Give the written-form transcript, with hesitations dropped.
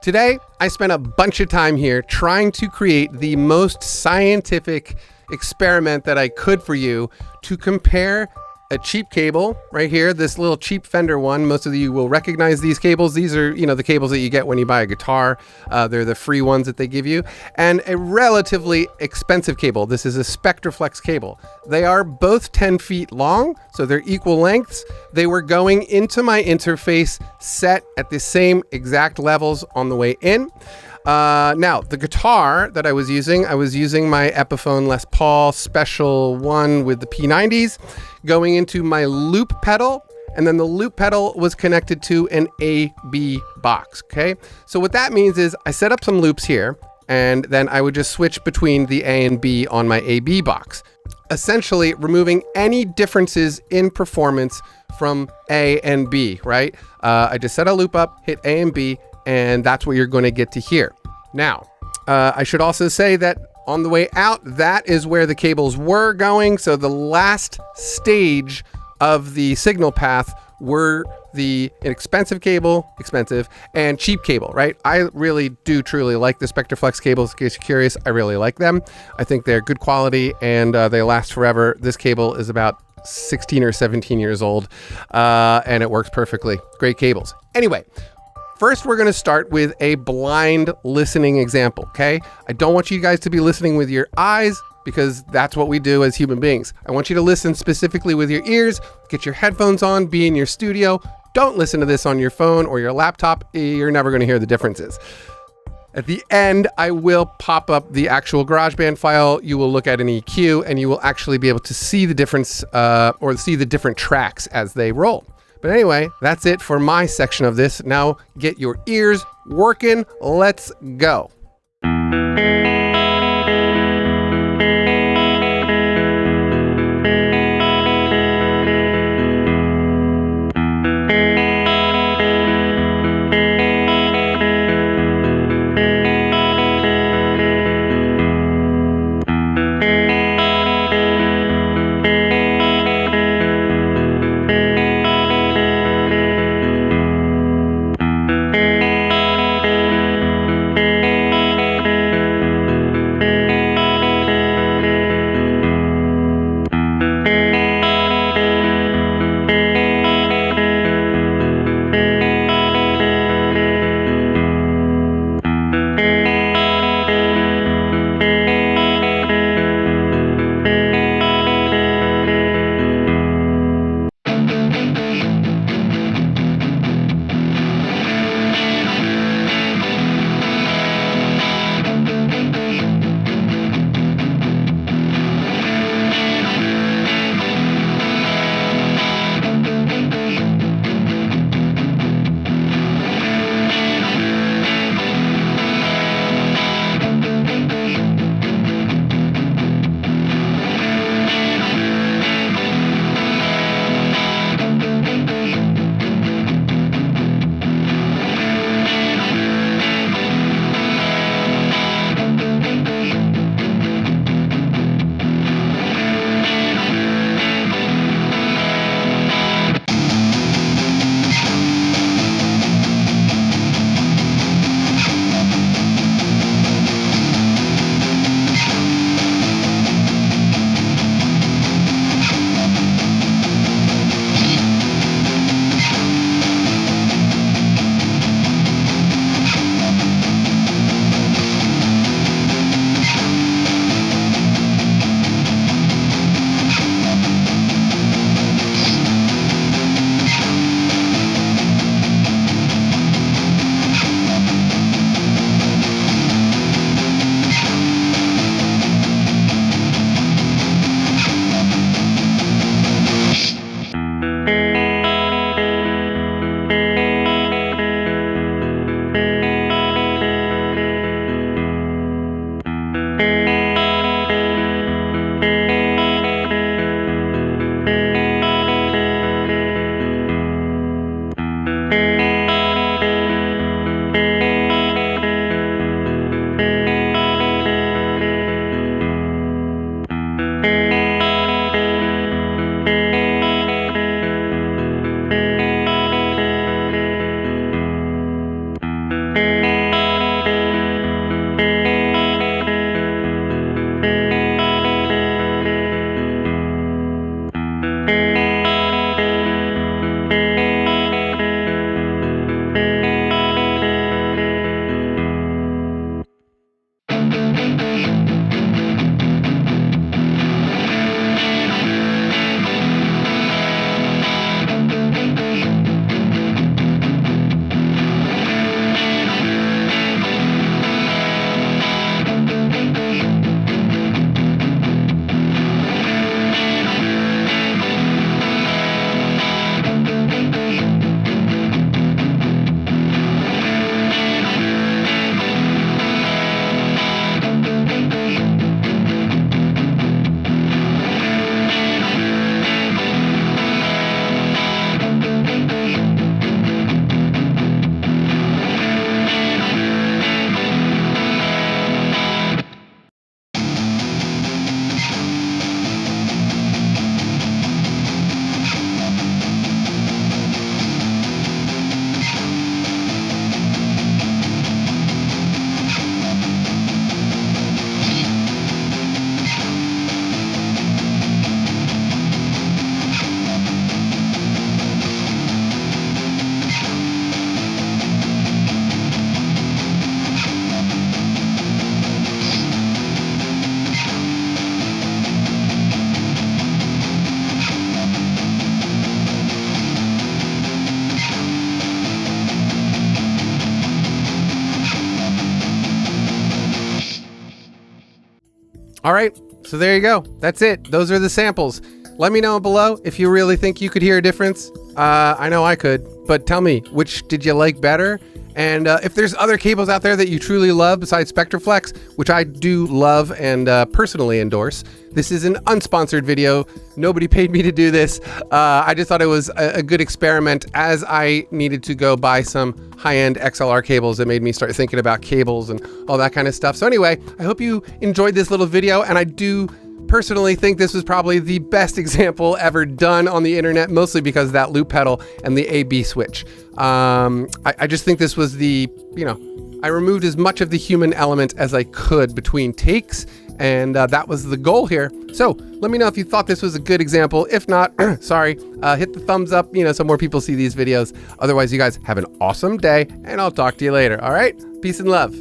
Today, I spent a bunch of time here trying to create the most scientific experiment that I could for you to compare a cheap cable right here, this little cheap Fender one. Most of you will recognize these cables. These are, the cables that you get when you buy a guitar. They're the free ones that they give you. And a relatively expensive cable. This is a Spectraflex cable. They are both 10 feet long, so they're equal lengths. They were going into my interface set at the same exact levels on the way in. Now, the guitar that I was using my Epiphone Les Paul Special 1 with the P90s going into my loop pedal, and then the loop pedal was connected to an AB box, okay? So what that means is I set up some loops here, and then I would just switch between the A and B on my AB box, essentially removing any differences in performance from A and B, right? I just set a loop up, hit A and B, and that's what you're going to get to hear. Now, I should also say that on the way out, that is where the cables were going. So the last stage of the signal path were the expensive, and cheap cable, right? I really do truly like the Spectraflex cables. In case you're curious, I really like them. I think they're good quality and they last forever. This cable is about 16 or 17 years old and it works perfectly. Great cables. Anyway, first, we're going to start with a blind listening example, okay? I don't want you guys to be listening with your eyes because that's what we do as human beings. I want you to listen specifically with your ears, get your headphones on, be in your studio. Don't listen to this on your phone or your laptop. You're never going to hear the differences. At the end, I will pop up the actual GarageBand file. You will look at an EQ and you will actually be able to see the difference or see the different tracks as they roll. But anyway, that's it for my section of this. Now get your ears working. Let's go. All right, so there you go. That's it. Those are the samples. Let me know below if you really think you could hear a difference. I know I could, but tell me, which did you like better? And if there's other cables out there that you truly love besides SpectraFlex, which I do love and personally endorse. This is an unsponsored video. Nobody paid me to do this. I just thought it was a good experiment as I needed to go buy some high-end XLR cables that made me start thinking about cables and all that kind of stuff. So anyway, I hope you enjoyed this little video, and I do personally think this was probably the best example ever done on the internet, mostly because of that loop pedal and the A/B switch. I just think this was I removed as much of the human element as I could between takes, and that was the goal here. So let me know if you thought this was a good example. If not, sorry, hit the thumbs up, so more people see these videos. Otherwise, you guys have an awesome day, and I'll talk to you later. All right, peace and love.